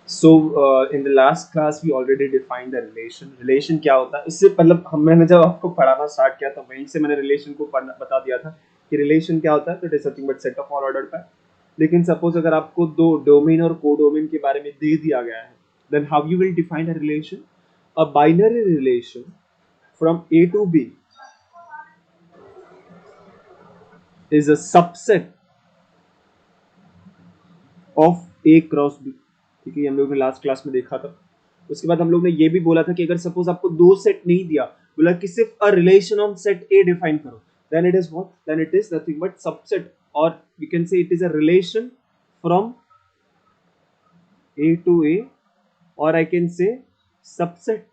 So in the last class we already defined the relation. Relation क्या होता है, इससे मतलब मैंने जब आपको पढ़ाना स्टार्ट किया तो वहीं से मैंने relation को बता दिया था कि relation क्या होता है, तो it is nothing but set of all ordered pair. लेकिन सपोज अगर आपको दो डोमेन और कोडोमेन के बारे में दे दिया गया है, then how you will define a relation? A binary relation from A to B is a subset of A cross B. ठीक है, हम लोग ने लास्ट क्लास में देखा था. उसके बाद हम लोग ने ये भी बोला था कि अगर सपोज आपको दो सेट नहीं दिया, बोला कि सिर्फ a relation on set A define करो, then it is what, then it is nothing but subset, और we can say it is a relation from A to A, और I can say subset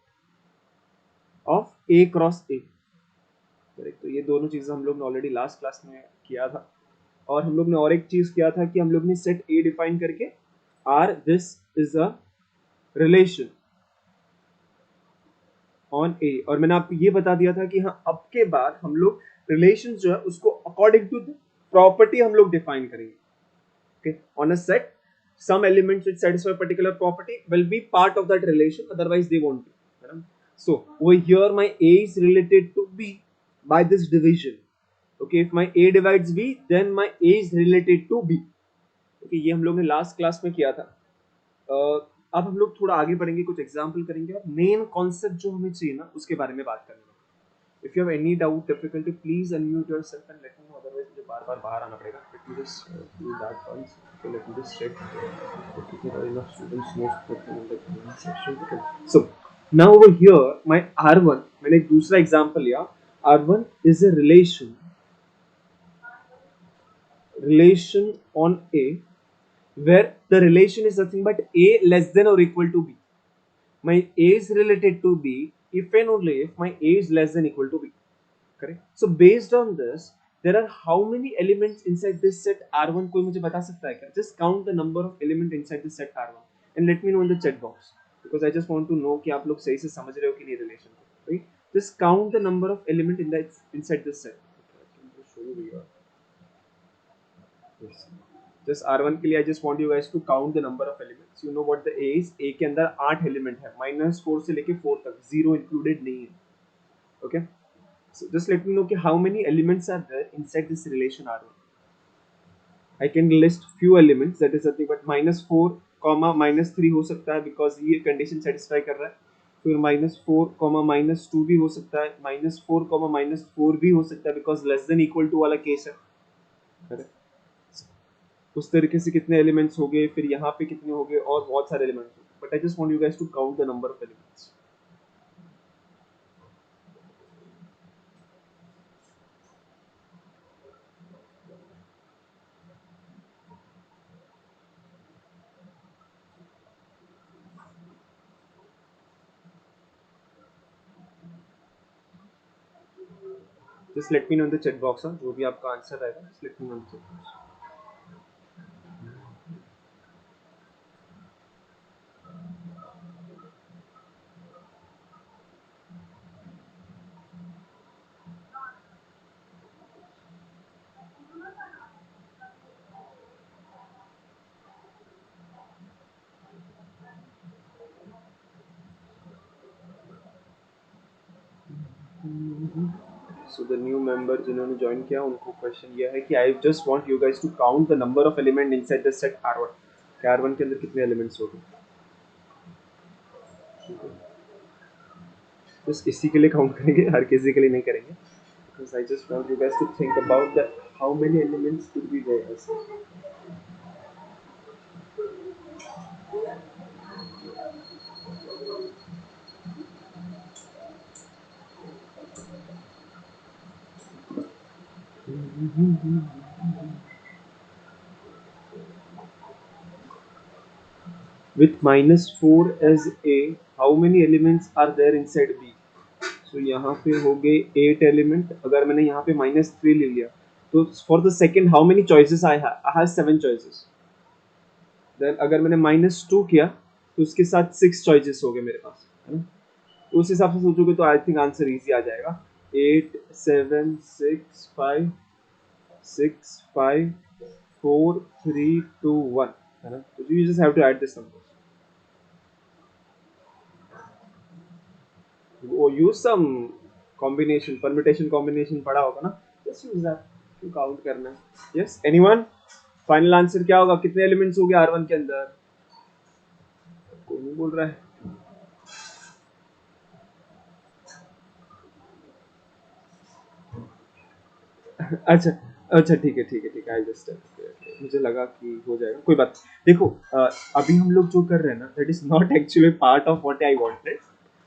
of A cross A. Correct. तो ये दोनों चीजें हम लोग ने ऑलरेडी लास्ट क्लास में किया था. और हम लोग ने और एक चीज किया था कि हम लोग ने सेट ए डिफाइन करके R this is a relation on A, और मैंने आपको ये बता दिया था कि हाँ अब के बाद हम लोग रिलेशन जो है उसको अकॉर्डिंग टू द प्रॉपर्टी हम लोग डिफाइन करेंगे. Okay, on a set some elements which satisfy a particular property will be part of that relation, otherwise they won't be. So over here my a is related to b by this division. Okay, if my a divides b then my a is related to b. Okay, ये हम लोग ने last class में किया था. अब हम लोग थोड़ा आगे बढ़ेंगे, कुछ एग्जाम्पल करेंगे और मेन कॉन्सेप्ट जो हमें चाहिए ना उसके बारे में बात करेंगे. If you have any doubt difficulty please unmute yourself and let me know, otherwise मुझे बार-बार बाहर आना पड़ेगा. Let me just do that once. Okay, let me just check if there are enough students most spoken in the comment section. Okay, so now over here my R1, मैंने एक दूसरा example लिया. R1 is a relation on A where the relation is nothing but A less than or equal to B. My A is related to B if and only if my A is less than equal to B. Correct. So based on this, there are how many elements inside this set R1? कोई मुझे बता सकता है क्या? Just count the number of elements inside this set R1 and let me know in the chat box, because I just want to know कि आप लोग सही से समझ रहे हो कि नहीं relation को. Right? Just count the number of elements in that inside this set. Okay, I can just show you here. Yes. Just R1 के लिए I just want you guys to count the number of elements. You know what the A is? A के अंदर 8 element है, -4 से लेके 4 तक, 0 included नहीं है. Okay. So just let me know कि how many elements are there inside this relation R1. I can list few elements, that is nothing but -4, -3 हो सकता है because ये condition satisfy कर रहा है. फिर -4, -2 भी हो सकता है, -4, -4 भी हो सकता है because less than equal to वाला केस है. Correct. उस तरीके से कितने एलिमेंट्स हो गए, फिर यहाँ पे कितने हो गए, और बहुत सारे एलिमेंट्स हो गए. But I just want you guys to count the number of elements. Just let me know in the chat box. जो भी आपका आंसर रहेगा just let me know in the chat box. So the new member जिन्होंने join किया उनको question ये है कि I just want you guys to count the number of element inside the set R1. कि R1 के अंदर कितने एलिमेंट्स होंगे. बस इसी के लिए काउंट करेंगे, हर किसी के लिए नहीं करेंगे. Because I just want you guys to think about the how many elements could be there. With -4 as A, how many elements are there inside B? So यहाँ पे हो गए 8 एलिमेंट. अगर मैंने यहाँ पे -3 ले लिया तो for the second how many choices I have 7 choices. Then अगर मैंने -2 किया तो उसके साथ 6 चॉइसेस हो गए मेरे पास, है ना. तो उस हिसाब से सोचोगे तो आई थिंक आंसर इजी आ जाएगा. 8 7 6 5 6 5 4 3 2 1. है ना? तो you just have to add this numbers. वो use some combination, permutation combination पढ़ा होगा ना? Just use that to count करना है. Yes, anyone? Final answer क्या होगा? कितने elements हो गए R1 के अंदर? कोई नहीं बोल रहा है. अच्छा अच्छा ठीक है ठीक है ठीक है. आई जस्ट मुझे लगा कि हो जाएगा, कोई बात. देखो अभी हम लोग जो कर रहे हैं ना, that is not actually part of what I wanted,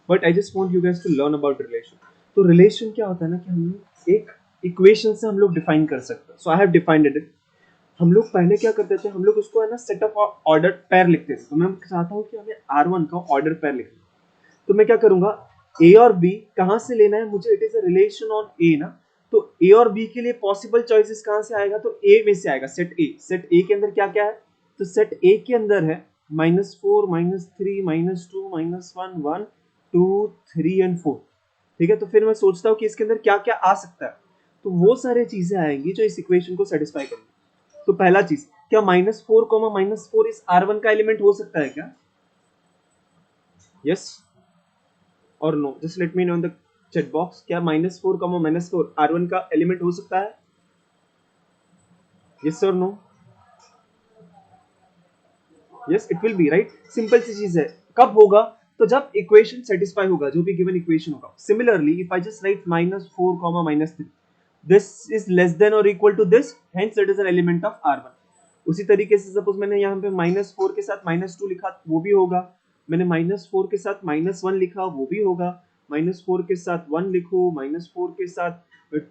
but I just want you guys to learn about relation. तो रिलेशन क्या होता है ना, कि हम लोग एक इक्वेशन से हम लोग डिफाइन कर सकते हैं. सो आई हैव डिफाइंड इट. हम लोग पहले क्या करते थे, हम लोग उसको है ना सेट ऑफ ऑर्डर पेयर लिखते थे. तो मैं चाहता हूँ कि हमें R1 का ऑर्डर पेयर लिखना. तो मैं क्या करूंगा, ए और बी कहां से लेना है मुझे, it is a relation on A ना. तो ए और बी के लिए पॉसिबल चॉइसेस कहां से आएगा, तो ए में से आएगा. सेट ए, सेट ए के अंदर क्या क्या है, तो सेट ए के अंदर है -4 -3 -2 -1 1 2 3 एंड 4. ठीक है, तो फिर मैं सोचता हूँ कि इसके अंदर क्या क्या आ सकता है. तो वो सारे चीजें आएंगी जो इस इक्वेशन को सेटिस्फाई करेंगी. तो पहला चीज, क्या -4 -4 इस R1 का एलिमेंट हो सकता है क्या? यस और no, just let me know in the chat box. क्या -4 -4 R1 का एलिमेंट हो सकता है? यस और no? Yes it will be, right. Simple सी चीज है. कब होगा, तो जब इक्वेशन सेटिस्फाई होगा, जो भी गिवन इक्वेशन होगा. Similarly if I just right -4 -3, this is less than or equal to this, hence it is an element of R1. उसी तरीके से सपोज मैंने यहाँ पे -4 के साथ -2 लिखा, वो भी होगा. मैंने -4 के साथ -1 लिखा, वो भी होगा. -4 के साथ 1 लिखूं, -4 के साथ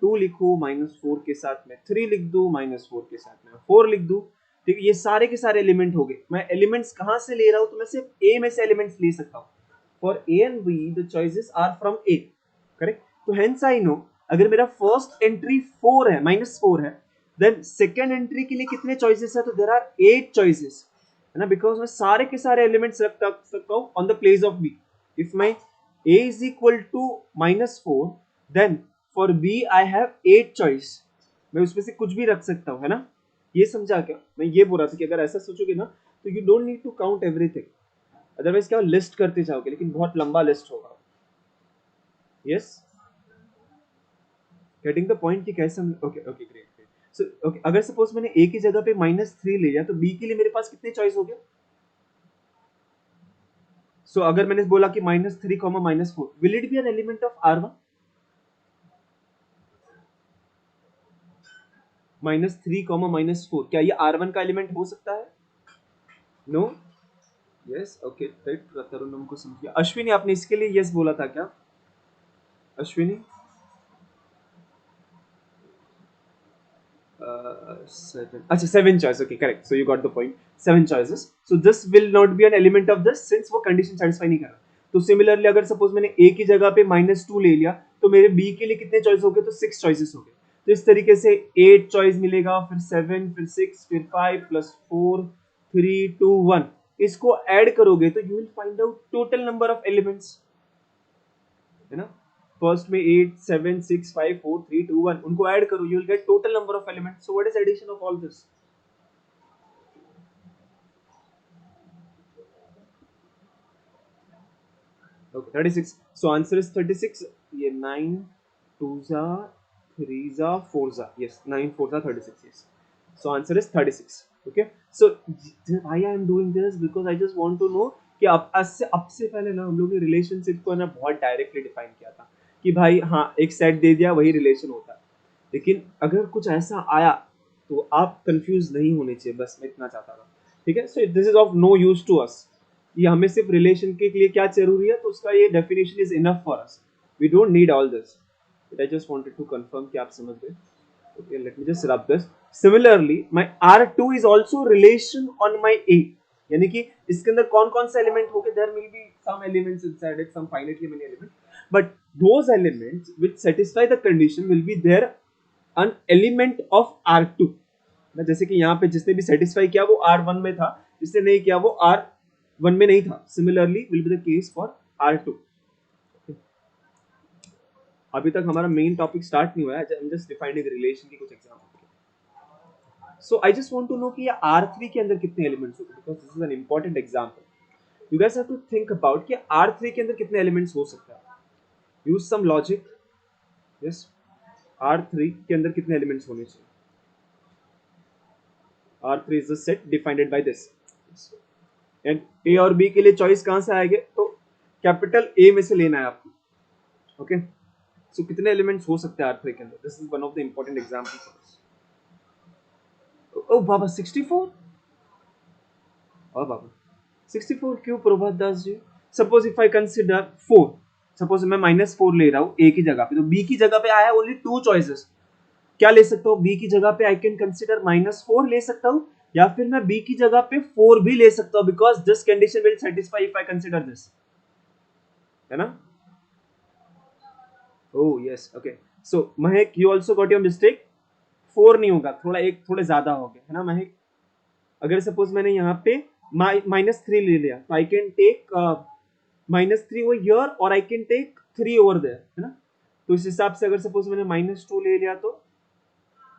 2 लिखूं, -4 के साथ मैं 3 लिख दूं, -4 के साथ मैं 4 लिख दूं. ठीक है, ये सारे के सारे एलिमेंट हो गए. मैं एलिमेंट्स कहाँ से ले रहा हूँ, तो मैं सिर्फ ए में से एलिमेंट्स ले सकता हूँ. For A and B the choices are from A, correct. तो हेंस आई नो, अगर मेरा फर्स्ट एंट्री 4 है, -4 है, देन सेकेंड एंट्री के लिए कितने चॉइसेस है, तो देयर आर 8 चॉइसेस, है ना. बिकॉज मैं सारे के सारे एलिमेंट्स रख सकता हूँ on the place of B. If my a is equal to -4, then for b I have 8 choice. मैं उसमें से कुछ भी रख सकता हूँ, है ना. ये समझा क्या? मैं ये बोल रहा था कि अगर ऐसा सोचोगे ना, तो you don't need to count everything. Otherwise क्या लिस्ट करते जाओगे, लेकिन बहुत लंबा लिस्ट होगा. यस, गेटिंग द पॉइंट कि कैसे हम. Okay okay great great. So okay, अगर सपोज मैंने ए की जगह पे -3 ले लिया, तो बी के लिए मेरे पास कितने चॉइस हो गए. सो अगर मैंने बोला कि -3 -4, will it B N element of R1? -3 -4, क्या ये R1 का एलिमेंट हो सकता है? No. Yes okay right. Tarun हमको समझ गया. अश्विनी, आपने इसके लिए यस बोला था क्या? अश्विनी, seven. अच्छा, 7 choice. Okay, correct. So you got the point. 7 choices. So this will not be an element of this since वो condition satisfy नहीं कर रहा. तो similarly अगर suppose मैंने A की जगह पे -2 ले लिया, तो मेरे B के लिए कितने choice हो गए, तो 6 choices हो गए. तो इस तरीके से 8 choice मिलेगा, फिर 7, फिर 6, फिर 5 + 4 3 2 1. इसको ऐड करोगे तो you will find out total number of elements, है ना. फर्स्ट में 8 7 6 5 4 3 2 1, उनको ऐड करो, you will get total number of elements. So what is addition of all this? Okay 36. So answer is 36. ये 9 2 जा 3 जा 4 जा, यस 9 4 जा 36. Yes, so answer is 36. Okay. So why I am doing this, because I just want to know कि अब से पहले ना हम लोग ने रिलेशनशिप को ना बहुत डायरेक्टली डिफाइन किया था कि भाई हाँ, एक सेट दे दिया वही रिलेशन होता है. लेकिन अगर कुछ ऐसा आया तो आप कंफ्यूज नहीं होने चाहिए, बस मैं इतना चाहता था. ठीक है. So this is of no use to us. ये हमें सिर्फ रिलेशन के लिए क्या जरूरी है, तो उसका ये definition is enough for us. We don't need all this. But I just wanted to confirm कि आप समझ गए. Okay, let me just rub this. Similarly, my R2 is also relation on my A. यानी कि इसके अंदर कौन कौन से एलिमेंट होंगे, there will be some elements inside it, some finitely many elements, but those elements which satisfy the condition will be there an element of R2. ना, जैसे कि यहाँ पे जिसने भी satisfy किया वो R1 में था, जिसने नहीं किया वो R1 में नहीं था. Similarly will be the case for R2. अभी तक हमारा मेन टॉपिक स्टार्ट नहीं हुआ है. I am just defining relation की कुछ example. So I just want to know कि ये R3 के अंदर कितने एलिमेंट्स होंगे, because this is an important example. You guys have to think about कि R3 के अंदर कितने एलिमेंट्स हो सकते हैं। Use some logic. Yes, R3 के अंदर कितने एलिमेंट्स होने चाहिए। R3 is the set defined by this, and A और B के लिए चॉइस कहां से आएंगे, तो कैपिटल A में से लेना है आपको। ओके, सो कितने एलिमेंट्स हो सकते हैं R3 के अंदर, this is one of the important example for us. Oh Baba 64, और बाबा 64 क्यों Prabhat Das ji. Suppose if I consider 4, suppose मैं -4 ले रहा हूं A की जगह पे, तो B की जगह पे आया ओनली 2 चॉइसेस। क्या ले सकता हूँ, B की जगह पे आई कैन कंसीडर -4 ले सकता हूँ, या फिर मैं B की जगह पे 4 भी ले सकता हूँ, because this condition will satisfy if I consider this, है ना। Oh yes, okay. So Mahak, you also got your mistake. 4 नहीं होगा, थोड़े ज्यादा हो गए, है ना महक। अगर सपोज मैंने यहाँ पे -3 ले लिया, तो I can take -3 over here, और I can take 3 over there, है ना। तो इस हिसाब से अगर सपोज मैंने -2 ले लिया, तो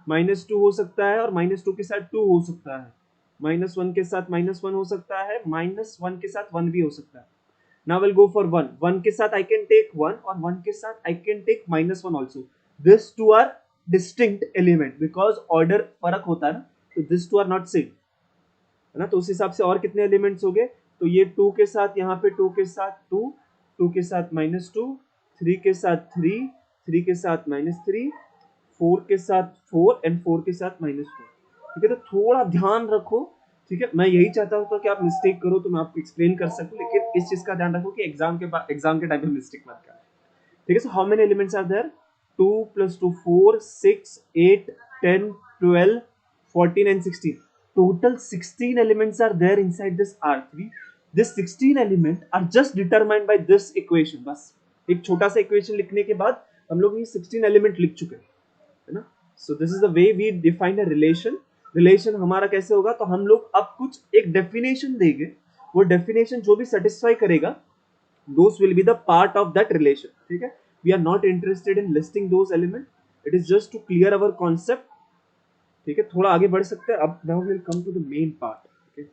-2 हो सकता है, और -2 के साथ 2 हो सकता है, -1 के साथ -1 हो सकता है, -1 के साथ 1 भी हो सकता है। Now we'll go for 1. 1 के साथ I can take 1, और 1 के साथ I can take -1 also. These two are distinct element because order फर्क होता है ना, तो these two are not same, है ना। तो उस हिसाब से और कितने एलिमेंट्स हो गए, तो ये 2 के साथ, यहाँ पे 2 के साथ 2, 2 के साथ -2, 3 के साथ 3, 3 के साथ -3, 4 के साथ 4, एंड 4 के साथ -4। ठीक है, तो थोड़ा ध्यान रखो। ठीक है, मैं यही चाहता हूँ तो कि आप मिस्टेक करो तो मैं आपको एक्सप्लेन कर सकूं, लेकिन इस चीज का ध्यान रखो कि एग्जाम के टाइम पे मिस्टेक मत करना। ठीक है, so how many elements are there, 2 + 2 4, 6, 8, 10, 12, 14 and 16, total 16 elements are there inside this R3. This 16 element are just determined by this equation। बस एक छोटा सा इक्वेशन लिखने के बाद हम लोग ये 16 एलिमेंट लिख चुके हैं, है ना। So this is the way we define a relation. Relation हमारा कैसे होगा, तो हम लोग अब कुछ एक डेफिनेशन देंगे, वो डेफिनेशन जो भी सेटिस्फाई करेगा, those will be the part of that relation। ठीक है, we are not interested in listing those element, it is just to clear our concept। ठीक है, थोड़ा आगे बढ़ सकते हैं अब। now we'll come to the main part। okay,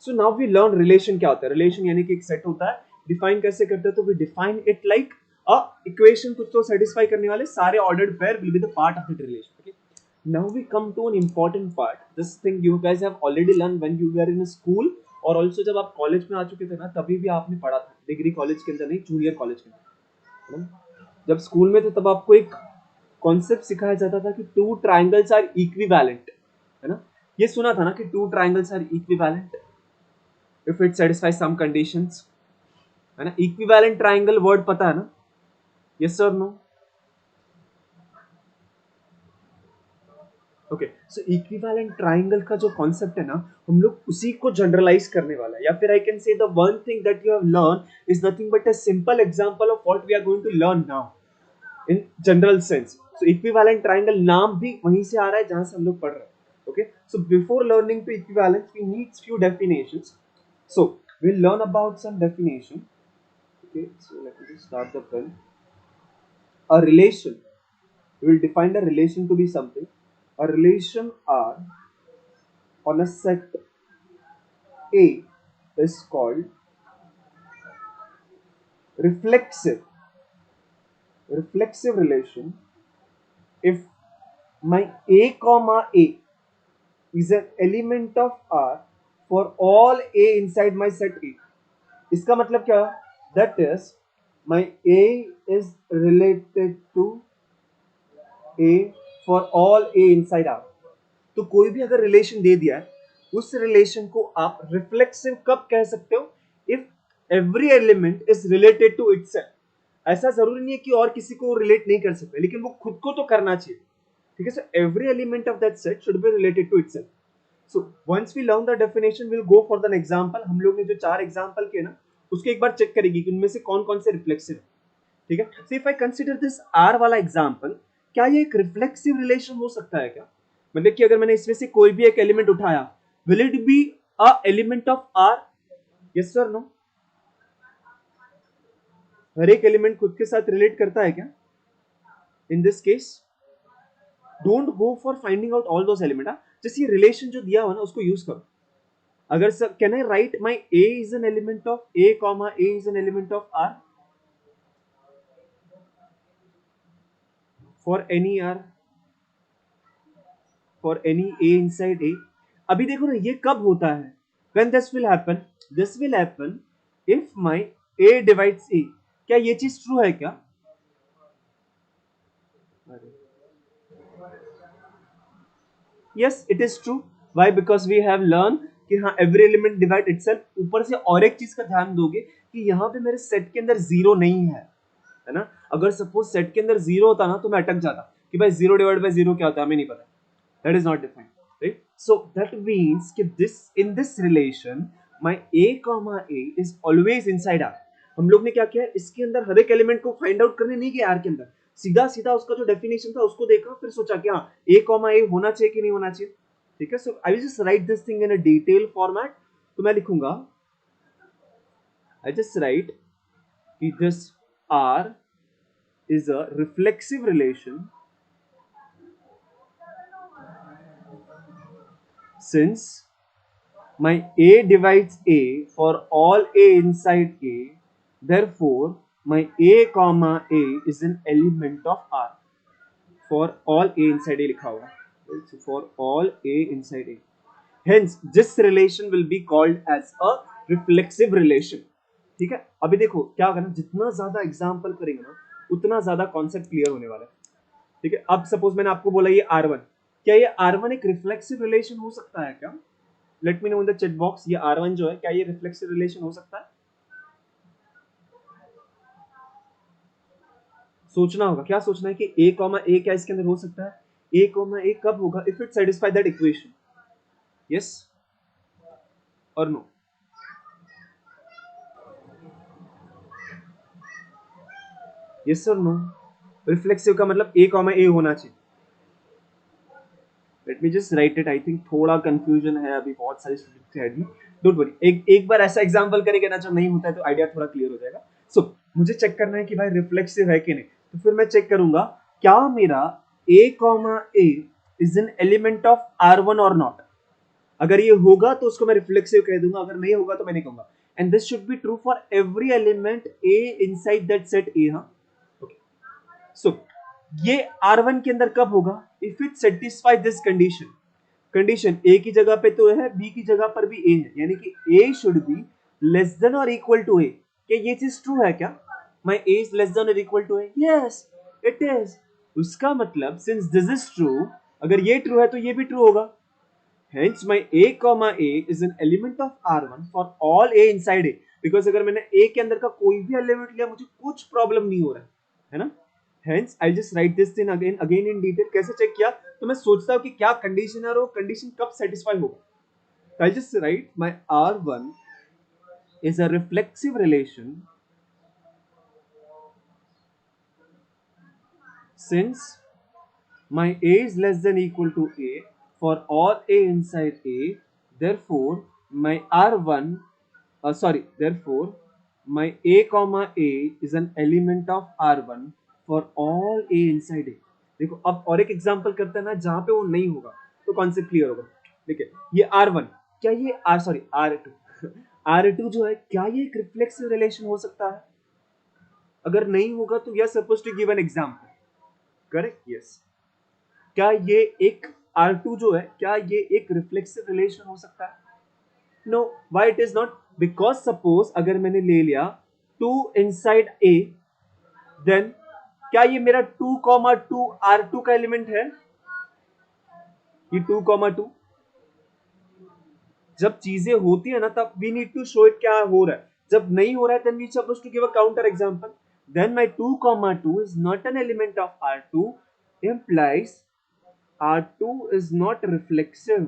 so now we learn relation क्या होता है। relation यानी कि एक सेट होता है, डिफाइन कैसे करते हैं, तो we define it like a equation, कुछ तो सेटिस्फाई करने वाले सारे ordered pair will be the part of that relation। okay, now we come to an important part, this thing you guys have already learned when you were in a school, और also जब आप college में आ चुके थे ना, तभी भी आपने पढ़ा था, डिग्री कॉलेज के अंदर नहीं, जूनियर कॉलेज के अंदर, है ना? जब स्कूल में थे तब आपको एक कॉन्सेप्ट सिखाया जाता था कि टू ट्राइंगल्स आर इक्विवेलेंट, है ना। ये सुना था ना कि two triangles are equivalent if it satisfy some conditions, है ना। इक्विवेलेंट ट्राइंगल वर्ड पता है ना, यस और नो। ओके, सो इक्विवेलेंट ट्राइंगल का जो कॉन्सेप्ट है ना, हम लोग उसी को जनरलाइज करने वाला है, या फिर I can say the one thing that you have learn is nothing but a simple example of what we are going to learn now in general sense. So equivalent triangle नाम भी वहीं से आ रहा है जहां से हम लोग पढ़ रहे हैं। Okay, so before learning to equivalence we need few definitions, so we'll learn about some definition। okay, so let me just start the pen। A relation, we will define a relation to be something, a relation R on a set A is called reflexive relation if my A comma A is an element of R for all A inside my set A। इसका मतलब क्या, that is my A is related to A for all A inside R। तो कोई भी अगर relation दे दिया है, उस रिलेशन को आप रिफ्लेक्सिव कब कह सकते हो, if every element is related to itself. ऐसा जरूरी नहीं है कि और किसी को रिलेट नहीं कर सकते, लेकिन वो खुद को तो करना चाहिए। ठीक है, so every element of that set should be related to itself. So once we learn the definition will go for the example. हम लोग ने जो 4 एग्जांपल किए ना, उसके एक बार चेक करेगी कि उनमें से कौन कौन से रिफ्लेक्सिव है। ठीक है, so if I consider this R वाला एग्जांपल, क्या ये एक रिफ्लेक्सिव रिलेशन हो सकता है क्या, मतलब कि अगर मैंने इसमें से कोई भी एक एलिमेंट उठाया, will it be a element of R, yes sir no. हर एक एलिमेंट खुद के साथ रिलेट करता है क्या in this case. Don't go for finding out all those element, जैसे ये रिलेशन जो दिया हुआ ना उसको यूज करो. अगर sir can I write my A is an element of A comma A is an element of R for any R for any A inside A. अभी देखो ना ये कब होता है. When this will happen if my A divides A. क्या ये चीज ट्रू है क्या? Yes it is true. Why? Because we have learn कि हाँ एवरी एलिमेंट डिवाइड इटसेल्फ. ऊपर से और एक चीज का ध्यान दोगे कि यहाँ पे मेरे सेट के अंदर जीरो नहीं है ना. अगर सपोज सेट के अंदर जीरो होता ना तो मैं अटक जाता कि भाई जीरो डिवाइड बाय जीरो क्या होता है हमें नहीं पता. That is not defined, right? So that means कि this in this relation my A comma A is always inside R. हम लोग ने क्या किया, इसके अंदर हर एक एलिमेंट को फाइंड आउट करने नहीं गया आर के अंदर, सीधा सीधा उसका जो डेफिनेशन था उसको देखा, फिर सोचा कि हाँ ए कॉमा ए होना चाहिए कि नहीं होना चाहिए. ठीक है. So I will just write this thing in a detail format. तो मैं लिखूंगा, आई जस्ट राइट कि this R is a reflexive relation since my A divides A for all A inside A, therefore my A comma A is an element of R. For all A inside A लिखा हुआ, so for all A inside A. Hence this relation will be called as a reflexive relation. ठीक है. अभी देखो क्या करना, जितना ज्यादा एग्जाम्पल करेंगे ना उतना ज्यादा कॉन्सेप्ट क्लियर होने वाला है. ठीक है. अब सपोज मैंने आपको बोला ये R1, क्या ये R1 एक रिफ्लेक्सिव रिलेशन हो सकता है क्या? Late me know in the chat box. ये R1 जो है क्या ये रिफ्लेक्सिव रिलेशन हो सकता है? सोचना होगा. क्या सोचना है कि A कॉमा A क्या इसके अंदर हो सकता है? A कॉमा A कब होगा? If it satisfy that equation. Yes और नो? यस और नो? रिफ्लेक्सिव का मतलब A कॉमा A होना चाहिए. Late me just right it. I think थोड़ा कंफ्यूजन है अभी बहुत सारे स्टूडेंट्स के हेड में. डोंट वरी, एक बार ऐसा एग्जांपल करेंगे ना जो नहीं होता है तो आइडिया थोड़ा क्लियर हो जाएगा. सो मुझे चेक करना है कि भाई रिफ्लेक्सिव है कि नहीं. तो फिर मैं चेक करूंगा क्या मेरा A comma A is an element of R1 और नॉट. अगर ये होगा तो उसको मैं रिफ्लेक्सिव कह दूंगा, अगर नहीं होगा तो मैं नहीं कहूंगा. And this should be true for every element A inside that set A. हाँ ओके. सो ये R1 के अंदर कब होगा? If it satisfy this condition. Condition A की जगह पे तो है, बी की जगह पर भी ए है, यानी कि a should be less than और इक्वल टू ए. क्या ये चीज ट्रू है क्या? My A is less than और equal to a. Yes it is. उसका मतलब सिंस दिस इज ट्रू, अगर ये ट्रू है तो ये भी ट्रू होगा. Hence my a comma a is an element of R1 for all a inside A. Because अगर मैंने a के अंदर का कोई भी एलिमेंट लिया मुझे कुछ प्रॉब्लम नहीं हो रहा है ना. Hence I'll just write this thing again in detail. कैसे चेक किया? तो मैं सोचता हूँ कि क्या कंडीशन है और वो कंडीशन कब सेटिस्फाई होगा. So I'll just write my R1 is a reflexive relation since my a is less than equal to a for all a inside A. Therefore my R1 therefore my a comma a is an element of R1 for all a inside A. देखो अब और एक example करते हैं ना जहां पे वो नहीं होगा तो कॉन्सेप्ट क्लियर होगा. ठीक है. ये R1 क्या ये R2 R2 जो है क्या ये एक रिफ्लेक्सिव रिलेशन हो सकता है? अगर नहीं होगा तो we are suppose to give an example. Correct. Yes. क्या ये एक R2 जो है क्या ये एक रिफ्लेक्सिव रिलेशन हो सकता है? No. Why it is not? Because suppose अगर मैंने ले लिया 2 इनसाइड A, देन क्या ये मेरा 2,2 R2 का एलिमेंट है? ये 2,2 जब चीजें होती है ना तब we need to show it क्या हो रहा है. जब नहीं हो रहा है then we suppose to give a counter example. Then my 2,2 is not an element of R2 implies R2 is not reflexive.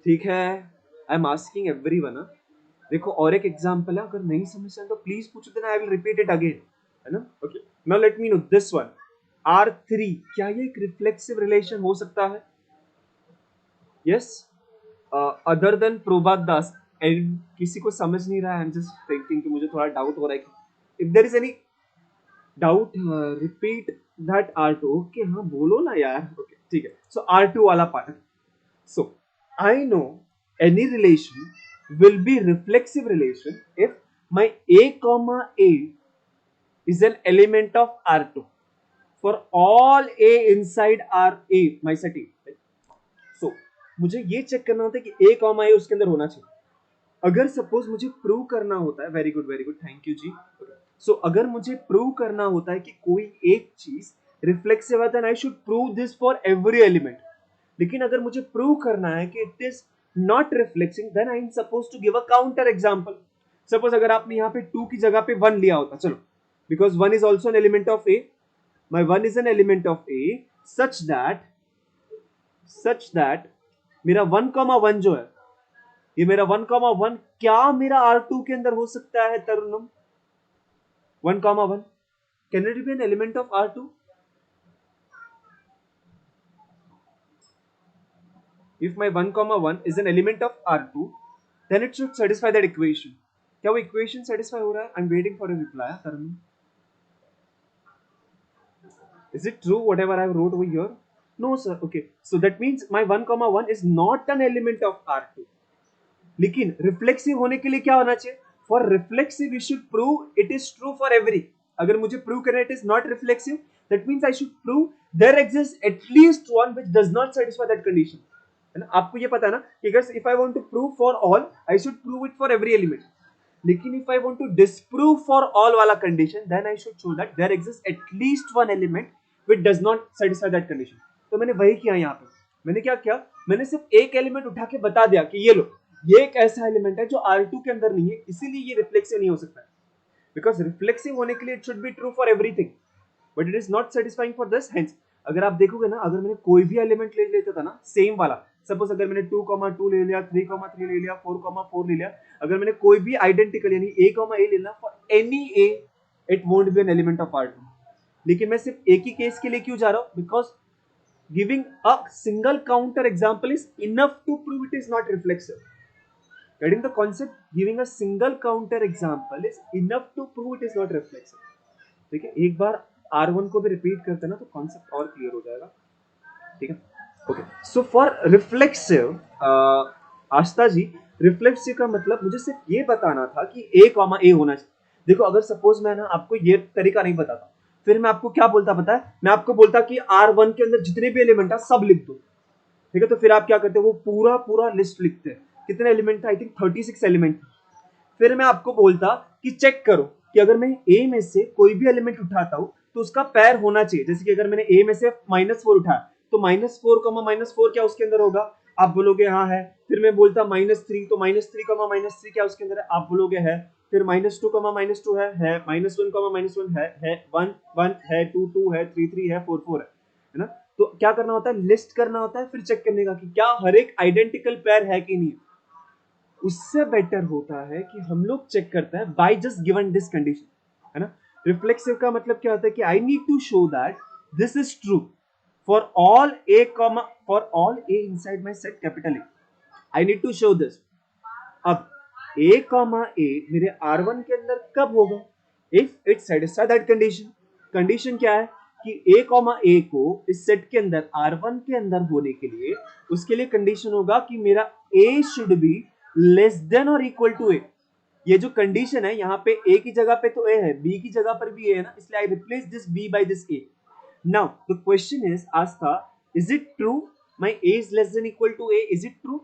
ठीक है. I am asking everyone. देखो और एक एग्जांपल है, अगर नहीं समझ तो प्लीज पूछो, then I will repeat it again. है ना. Okay. Now let me know this one R3 क्या ये एक रिफ्लेक्सिव रिलेशन हो सकता है? Yes. Other than Prabhat Das किसी को समझ नहीं रहा है. आई एम जस्ट थिंकिंग कि मुझे थोड़ा डाउट हो रहा है कि if there is any doubt, repeat that R2. Okay हाँ बोलो ना यार. ओके ठीक है. सो R2 वाला part. So I know any relation will be reflexive relation if my A comma A is an element of R2 for all A inside RA my set A. So मुझे ये check करना होता है कि A comma A उसके अंदर होना चाहिए. अगर सपोज मुझे प्रूव करना होता है, वेरी गुड थैंक यू जी. सो अगर मुझे प्रूव करना होता है कि कोई एक चीज रिफ्लेक्सिव है, then I should prove this for every element. लेकिन अगर मुझे प्रूव करना है कि it is not reflexing, then I am suppose to give a counter example. Suppose अगर आपने यहाँ पे 2 की जगह पे 1 लिया होता, चलो, because 1 is also an element of A, my 1 is an element of A, such that मेरा 1,1 जो है, ये मेरा 1,1 क्या मेरा R2 के अंदर हो सकता है तरुणम? 1,1 can it be N element of R2? If my 1,1 is an element of R2, then it should satisfy that equation. क्या वो equation satisfy हो रहा है? I'm waiting for a reply, तरुणम. Is it true whatever I wrote over here? No sir. Okay, so that means my 1,1 is not an element of R2. लेकिन reflexive होने के लिए क्या होना चाहिए? For reflexive you should prove it is true for every. अगर मुझे prove करना it is not reflexive, that means I should prove there exist at least one which does not satisfy that condition. है ना? आपको ये पता है ना कि अगर if I want to prove for all, I should prove it for every element. लेकिन if I want to disprove for all वाला condition, then I should show that there exist at least one element which does not satisfy that condition. तो मैंने वही किया यहाँ पे. मैंने क्या किया? मैंने सिर्फ एक एलिमेंट उठा के बता दिया कि ये लो, ये एक ऐसा एलिमेंट है जो R2 के अंदर नहीं है, इसीलिए ये रिफ्लेक्सिव नहीं हो सकता है. बिकॉज रिफ्लेक्सिव होने के लिए it should be true for everything, but it is not satisfying for this. Hence अगर आप देखोगे ना, अगर मैंने कोई भी एलिमेंट ले लेता था ना सेम वाला, सपोज अगर मैंने 2,2 ले लिया, 3,3 ले लिया, 4,4 ले लिया, अगर मैंने कोई भी आइडेंटिकल यानी A, लेना for any A, it won't be N element of R2. लेकिन मैं सिर्फ एक ही केस के लिए क्यों जा रहा हूं? Because giving a single counter example is enough to prove it is not reflexive. Getting the concept? Giving a single counter example is enough to prove it is not reflexive. ठीक है, एक बार R1 को भी repeat करते ना तो concept और clear हो जाएगा. ठीक है, okay. So for reflexive, Astha ji, reflexive का मतलब मुझे सिर्फ ये बताना था कि A, A होना चाहिए. देखो अगर सपोज मैं ना आपको ये तरीका नहीं बताता, फिर मैं आपको क्या बोलता पता है? मैं आपको बोलता कि R1 के अंदर जितने भी एलिमेंट है सब लिख दो. ठीक है, तो फिर आप क्या करते हो? वो पूरा पूरा लिस्ट लिखते हैं. कितने एलिमेंट थे? I think 36 element. फिर मैं आपको बोलता कि चेक करो कि अगर मैं ए में से कोई भी एलिमेंट उठाता हूं तो उसका पैर होना चाहिए. जैसे कि अगर मैंने ए में से -4 उठाया तो -4, -4 क्या उसके अंदर होगा? आप बोलोगे हाँ है. फिर मैं बोलता -3, तो -3, क्या उसके अंदर है? आप बोलोगे है. फिर -2, -2 है, -1, -1 है, 1, 1 है, 2, 2 है, 3, 3 है, 4, 4 है ना? तो क्या करना होता है? लिस्ट करना होता है, फिर चेक करने का कि क्या हर एक आइडेंटिकल पेयर है कि नहीं. उससे बेटर होता है कि हम लोग चेक करते हैं by just given this condition. है ना? रिफ्लेक्सिव का मतलब क्या होता है कि I need to show that this is true for all a inside my set capital a. I need to show this. अब ए मेरे R1 के अंदर कब होगा? If it satisfy that condition. Condition क्या है कि A को इस सेट के अंदर R1 के अंदर होने के लिए, उसके लिए कंडीशन होगा कि मेरा A should be less than और इक्वल टू A. ये जो कंडीशन है यहाँ पे A की जगह पे तो A है, B की जगह पर भी A है ना, इसलिए I replace this B by this A. Now the question is Astha, is it true my A is less than equal to A? Is it true?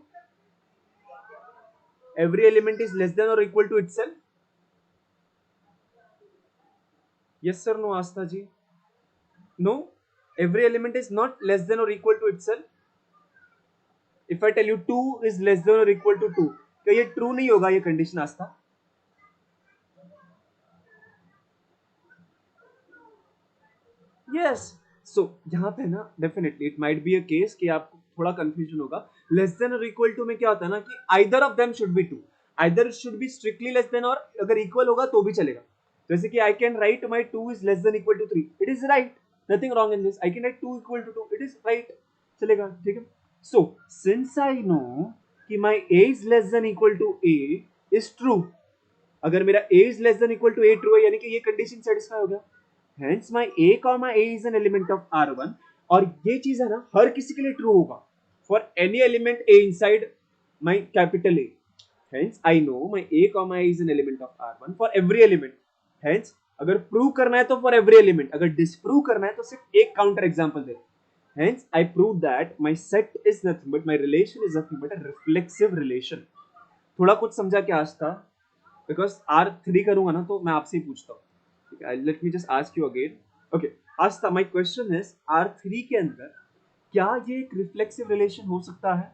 Every element is less than or equal to itself? Yes sir, no Astha ji? No, every element is not less than or equal to itself. If I tell you 2 is less than or equal to 2, तो ये true नहीं होगा ये condition आस्था? Yes. So यहाँ पे ना definitely it might be a case कि आपको थोड़ा कंफ्यूजन होगा. लेस देन और इक्वल टू में क्या होता है ना कि either of them should be true, either it should be strictly less than, और अगर इक्वल होगा तो भी चलेगा. जैसे कि I can write my 2 is less than equal to 3, it is right, nothing wrong in this. I can write 2 equal to 2, it is right, चलेगा. ठीक है. सो सिंस आई नो कि माई a is less than equal to a is true, अगर मेरा a is less than equal to a true है यानी कि ये कंडीशन सेटिस्फाई हो गया. Hence my a comma a is an element of R1 और ये चीज है ना हर किसी के लिए ट्रू होगा for any element a inside my capital A. Hence I know my a comma a is an element of R1 for every element. Hence अगर प्रूव करना है तो for every element, अगर डिस्प्रूव करना है तो सिर्फ एक counter example they. Hence I prove that my set is nothing but my relation is nothing but a reflexive relation. थोड़ा कुछ समझा क्या आज था? Because R3 करूंगा ना तो मैं आपसे ही पूछता हूँ. Let me just ask you again. Okay, Aastha, my question is R3 के अंदर क्या ये एक रिफ्लेक्सिव रिलेशन हो सकता है?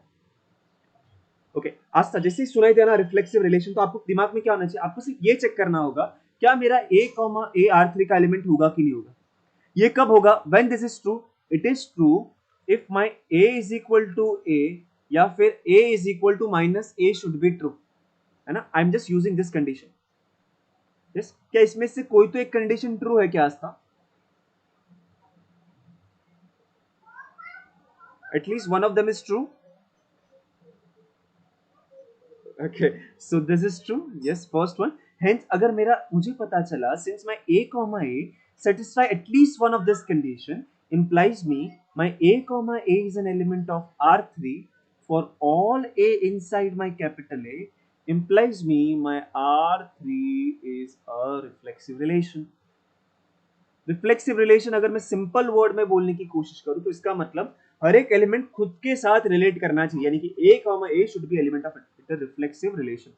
ओके, आस्था, जैसे ही सुनाई देना रिफ्लेक्सिव रिलेशन तो आपको दिमाग में क्या होना चाहिए? आपको सिर्फ ये चेक करना होगा क्या मेरा a, a R3 का एलिमेंट होगा कि नहीं होगा. ये कब होगा? When this is true, it is true if my a is equal to a या फिर a is equal to minus a should be true, है ना? I am just using this condition. Yes? क्या इसमें से कोई तो एक कंडीशन ट्रू है क्या आस्था? At least one of them is true. Okay, so this is true. Yes, first one. Hence, अगर मेरा मुझे पता चला since my a comma a satisfy at least one of this condition implies me my a comma a is an element of R3 for all a inside my capital A implies me my R3 is a reflexive relation. Reflexive relation अगर मैं simple word में बोलने की कोशिश करूं तो इसका मतलब हर एक एलिमेंट खुद के साथ रिलेट करना चाहिए, यानी कि a comma a should be element of it reflexive relation.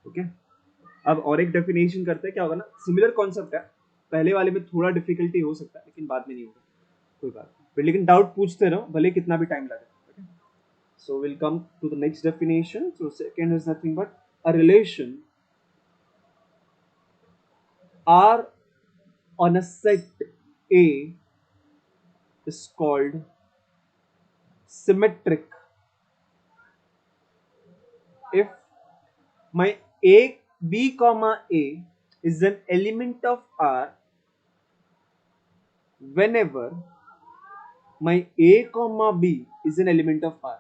Okay, अब और एक डेफिनेशन करते हैं. क्या होगा ना, सिमिलर कॉन्सेप्ट है, पहले वाले में थोड़ा डिफिकल्टी हो सकता है लेकिन बाद में नहीं होगा, कोई बात नहीं, लेकिन डाउट पूछते रहो भले कितना भी टाइम लगे. So will come to the next definition. So second is nothing but a relation R on a set A is called symmetric if my a b comma a is an element of R whenever my a comma b is an element of R.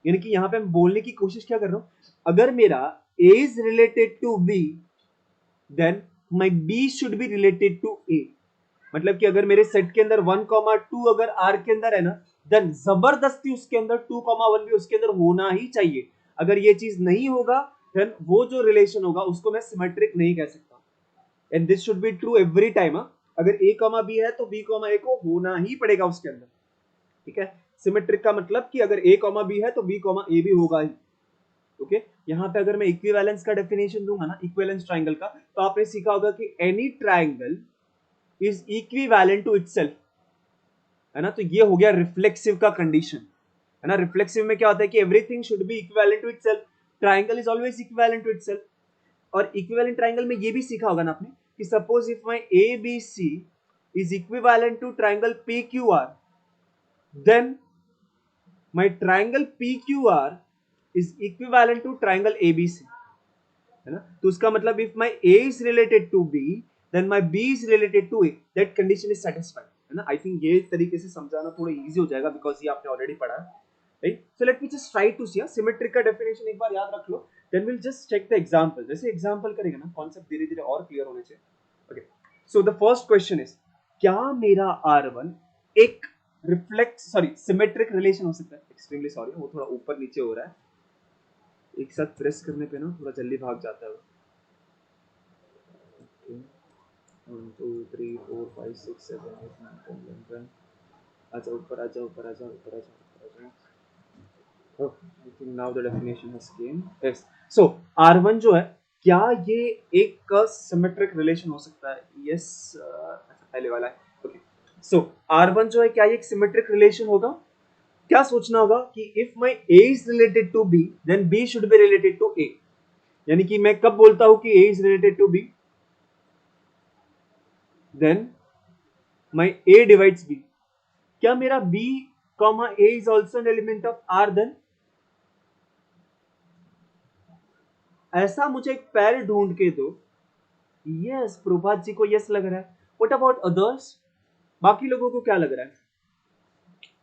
यानी कि यहां पे मैं बोलने की कोशिश क्या कर रहा हूं, अगर मेरा a is related to b then my b should be related to a. मतलब कि अगर मेरे सेट के अंदर 1,2 अगर R के अंदर है ना देन जबरदस्ती उसके अंदर 2,1 भी उसके अंदर होना ही चाहिए. अगर ये चीज नहीं होगा देन वो जो रिलेशन होगा उसको मैं सिमेट्रिक नहीं कह सकता. And this should be true every time. अगर a, b है तो b, a को होना ही पड़ेगा उसके अंदर. ठीक है, सिमेट्रिक का मतलब कि अगर a, b है तो b, a भी होगा ही. ओके, यहाँ पे अगर मैं इक्विवेलेंस का डेफिनेशन दूंगा ना, इक्विवेलेंस ट्राइंगल का, तो आपने सीखा होगा कि any triangle is equivalent to itself, है ना. तो ये हो गया रिफ्लेक्सिव का कंडीशन, है ना. रिफ्लेक्सिव में क्या होता है कि everything should be equivalent to itself, triangle is always equivalent to itself. और इक्विवेलेंट ट्राइंगल में ये भी सीखा होगा ना आपने कि suppose if my ABC is equivalent to triangle PQR then my triangle PQR is equivalent to triangle ABC, है ना. तो उसका मतलब if my A is related to B then my B is related to A, that condition is satisfied, है ना. I think ये तरीके से समझाना थोड़ा इजी हो जाएगा बिकॉज ये आपने ऑलरेडी पढ़ा है, right. So let me just try to see symmetric का डेफिनेशन एक बार याद रख लो, then will just check the example. जैसे एग्जांपल करेंगे ना कॉन्सेप्ट धीरे धीरे और क्लियर होने चाहिए. Okay, so the first question is क्या मेरा R1 एक सिमेट्रिक रिलेशन हो सकता है. एक्सट्रीमली सॉरी, वो थोड़ा ऊपर नीचे हो रहा है, एक साथ प्रेस करने पे ना थोड़ा जल्दी भाग जाता है. 1 2 3 4 5 6 7 8 9 10 11. आजा ऊपर आजा ऊपर आजा ऊपर आजा ऊपर आजा. Oh, I think now the definition has came. Yes. So R1 जो है क्या ये एक सिमेट्रिक रिलेशन हो सकता है? Yes. पहले वाला है. Okay. So R1 जो है क्या ये एक सिमेट्रिक रिलेशन होगा? क्या सोचना होगा कि if my A is related to B, then B should be related to A. यानी कि मैं कब बोलता हूं कि A is related to B? Then my A divides B. क्या मेरा B, A is also an element of R then? ऐसा मुझे एक पैर ढूंढ के दो. यस, प्रभात जी को यस लग रहा है. What about others? बाकी लोगों को क्या लग रहा है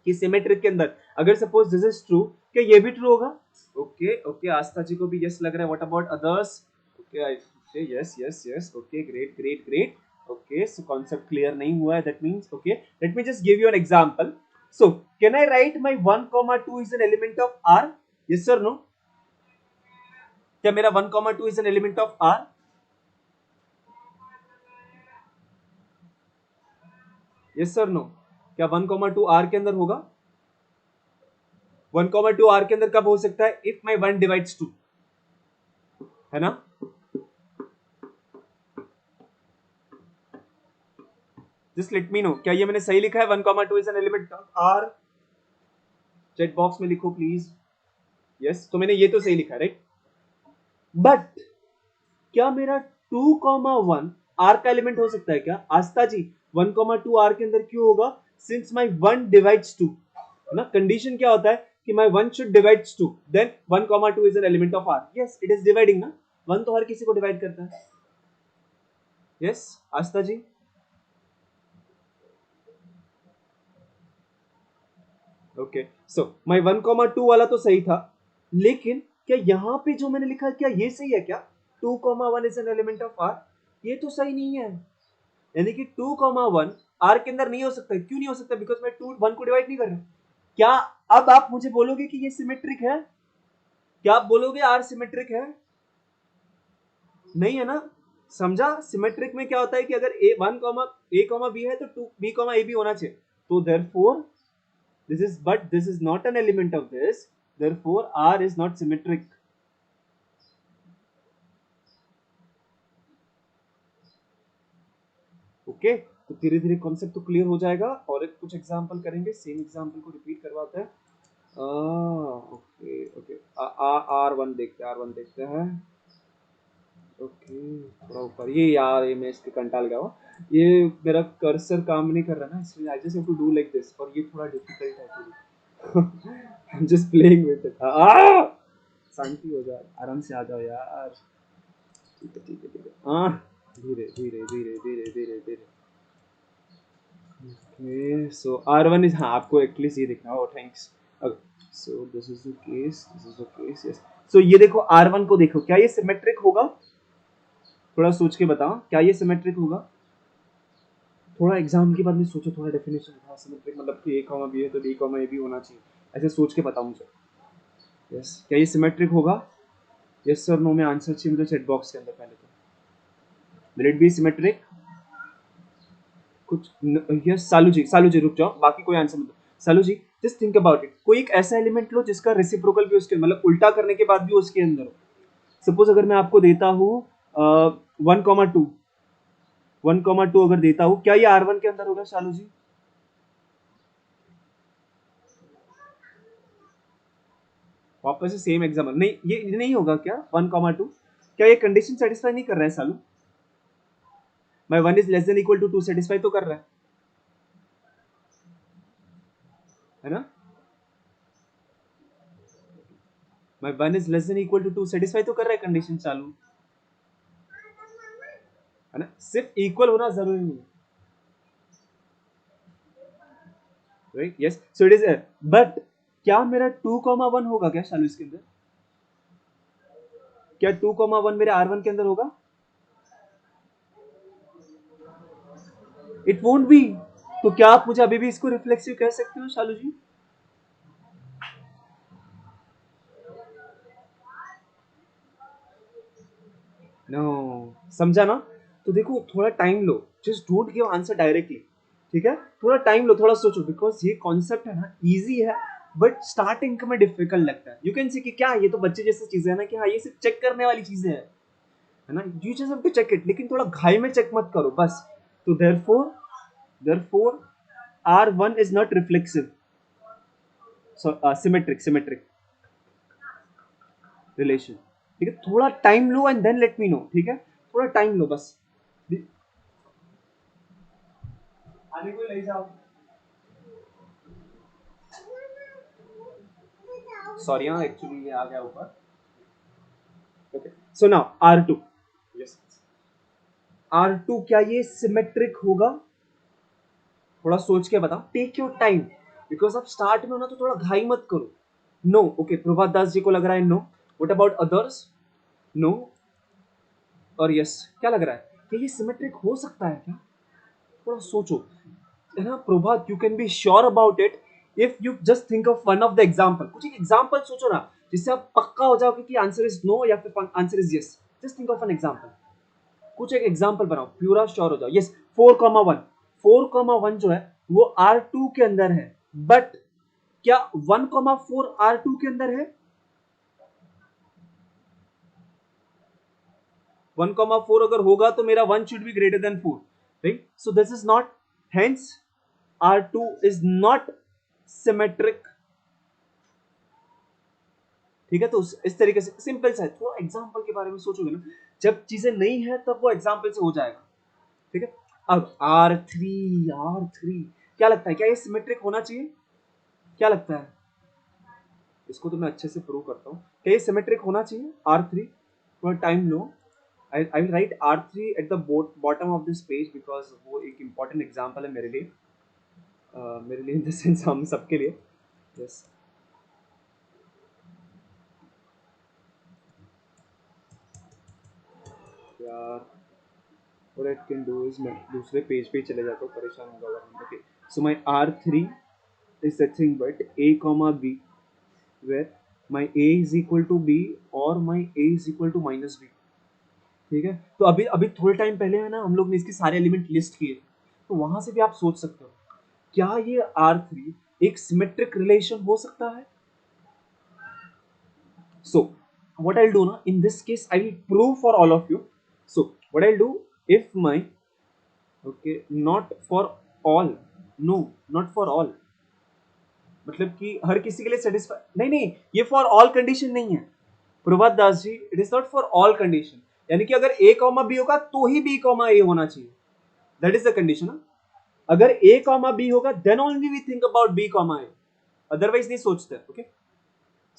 कि सिमेट्रिक के अंदर अगर सपोज दिस इज ट्रू, क्या ये भी ट्रू होगा? ओके, आस्था जी को भी यस लग रहा है. What about others? Okay, yes. Okay, great. Okay, so concept clear नहीं हुआ है, that means okay. Let me just give you an example. So can I write my 1 comma 2 is an element of R? Yes or no? क्या मेरा 1 comma 2 is an element of R? Yes or no? क्या 1 comma 2 R के अंदर होगा? 1 comma 2 R के अंदर कब हो सकता है? If my 1 divides 2, है ना? Just let me know. क्या ये मैंने सही लिखा है? 1 comma 2 is an element of R? Chat box में लिखो प्लीज. यस, तो मैंने ये तो सही लिखा, राइट? बट क्या मेरा 2,1 आर का एलिमेंट हो सकता है क्या? आस्था जी, 1,2 आर के अंदर क्यों होगा? सिंस माई 1 डिवाइड्स 2, है ना? कंडीशन क्या होता है कि my 1 should divides 2, then 1,2 is an element of R. Yes, it is dividing ना. 1 तो हर किसी को डिवाइड करता है. यस, आस्था जी. ओके, सो माई 1,2 वाला तो सही था, लेकिन क्या यहाँ पे जो मैंने लिखा क्या ये सही है क्या? 2,1 is an element of R. ये तो सही नहीं है. यानी कि 2,1 आर के अंदर नहीं हो सकता. क्यों नहीं हो सकता? बिकॉज मैं 1 को डिवाइड नहीं कर रहा. क्या अब आप मुझे बोलोगे कि ये सिमेट्रिक है? क्या आप बोलोगे आर सिमेट्रिक है? नहीं है ना. समझा? सिमेट्रिक में क्या होता है कि अगर ए 1 ए बी है तो 2 बी ए भी होना चाहिए. तो therefore this is not an element of this, therefore R is not symmetric. Okay, तो धीरे धीरे कॉन्सेप्ट तो क्लियर हो जाएगा. और एक कुछ एग्जांपल करेंगे, सेम एग्जांपल को रिपीट करवाते हैं. ओके ओके, R1 देखते हैं. ओके, थोड़ा ऊपर ये यार, ये मैं इसके कंटाल गया हूँ. ये मेरा कर्सर काम नहीं कर रहा ना, इसलिए I just have to do like this, और ये थोड़ा डिफिकल्ट है actually. I am just playing with it. शांति हो जाए, आराम से आ जाओ यार. ठीक है ठीक है ठीक है. धीरे धीरे धीरे धीरे धीरे धीरे. ओके, सो R1 इज, हाँ आपको एटलीस्ट ये दिखना हो. Thanks. So this is the case. Yes, so ये देखो R1 को देखो, क्या ये सिमेट्रिक होगा? थोड़ा सोच के बताओ, क्या ये सिमेट्रिक होगा? थोड़ा एग्जाम के बाद में सोचो, थोड़ा डेफिनेशन. हाँ, सिमेट्रिक मतलब कि a b है तो b a भी होना चाहिए. ऐसे सोच के बताओ मुझे. यस, क्या ये सिमेट्रिक होगा? यस और नो में आंसर चाहिए मुझे चैट बॉक्स के अंदर पहले तो. Will it B symmetric? कुछ यस, सालू जी रुक जाओ, बाकी कोई आंसर मत दो. सालू जी जस्ट थिंक अबाउट इट. कोई एक ऐसा एलिमेंट लो जिसका रेसिप्रोकल भी उसके, मतलब उल्टा करने के बाद भी उसके अंदर हो. सपोज अगर मैं आपको देता हूँ 1,2 1,2 अगर देता हूँ, क्या ये R1 के अंदर होगा शालू जी? वापस से सेम एग्जाम्पल. नहीं, ये नहीं होगा क्या 1,2? क्या ये कंडीशन सेटिस्फाई नहीं कर रहा है Salu? My 1 is less than equal to 2 satisfy तो कर रहा है ना? My 1 is less than equal to 2 satisfy तो कर रहा है कंडीशन चालू, है ना? सिर्फ इक्वल होना जरूरी नहीं है, right? Yes, so it is. But क्या मेरा 2,1 होगा क्या शालू इसके अंदर? क्या 2,1 मेरे R1 के अंदर होगा? It won't be. तो क्या आप मुझे अभी भी इसको रिफ्लेक्सिव कह सकते हो शालू जी? नो, समझा ना? तो देखो, थोड़ा time low. Just don't give answer directly, ठीक है? थोड़ा टाइम लो, थोड़ा सोचो, बिकॉज ये कॉन्सेप्ट है ना, इजी है बट स्टार्टिंग में डिफिकल्ट लगता है. यू कैन सी कि क्या ये तो बच्चे जैसी चीजें है ना, कि हाँ ये सिर्फ चेक करने वाली चीजें है ना? You just have to check it, लेकिन थोड़ा घाई में चेक मत करो बस. तो therefore R1 is not reflexive. So symmetric relation. ठीक है, थोड़ा टाइम लो and then let me know. ठीक है, थोड़ा टाइम लो बस. आने को ले जाओ. सॉरी हाँ, एक्चुअली ये आ गया ऊपर. Okay, so now R2. Yes, R2 क्या ये सिमेट्रिक होगा? थोड़ा सोच के बताओ, टेक योर टाइम, बिकॉज आप स्टार्ट में हो ना, तो थोड़ा घाई मत करो. नो, ओके, प्रभात दास जी को लग रहा है no. What about others? No और यस. क्या लग रहा है? क्या ये सिमेट्रिक हो सकता है क्या? थोड़ा सोचो, है ना Prabhat, you can be sure about it if you just think of one of the example. कुछ एक एग्जाम्पल सोचो ना जिससे आप पक्का हो जाओगे कि आंसर इज नो या फिर answer is yes. Just think of an example, कुछ एक एग्जाम्पल बनाओ, पूरा श्योर हो जाओ। यस, 4,1, 4,1 जो है वो R2 के अंदर है, बट क्या 1,4 R2 के अंदर है? 1,4 अगर होगा तो मेरा 1 should be greater than 4, right? So this is not, hence R2 is not symmetric. ठीक है, तो इस तरीके से सिंपल सा है। थोड़ा एग्जाम्पल के बारे में सोचोगे ना, जब चीजें नहीं है तब वो एग्जाम्पल से हो जाएगा। ठीक है, अब R3 क्या लगता है, क्या ये सिमेट्रिक होना चाहिए? क्या लगता है? इसको तो मैं अच्छे से प्रूव करता हूँ। क्या ये सिमेट्रिक होना चाहिए R3? थोड़ा time low, I will write R3 at the bottom of this page because वो एक important example है मेरे लिए, मेरे लिए in the sense हम सबके लिए। yes, यार what I can do is मैं दूसरे पेज पे चले जाता हूँ, परेशान होगा अगर। okay, so my R3 is nothing but A comma B where my A is equal to B और my A is equal to minus B। ठीक है, तो अभी अभी थोड़े टाइम पहले है ना हम लोग ने इसके सारे एलिमेंट लिस्ट किए, तो वहां से भी आप सोच सकते हो क्या ये R3 एक सिमेट्रिक रिलेशन हो सकता है? So what I'll do now in this case, I will prove for all of you. So what I'll do, if my, okay, not for all, no, not for all, मतलब कि हर किसी के लिए satisfy नहीं, नहीं, ये फॉर ऑल कंडीशन नहीं है Prabhat Das ji, it is not for all condition. यानी कि अगर A कॉमा B होगा तो ही B कॉमा A होना चाहिए, दैट इज द कंडीशन। अगर A कॉमा B होगा then only we think about B comma A, otherwise नहीं सोचते। ओके,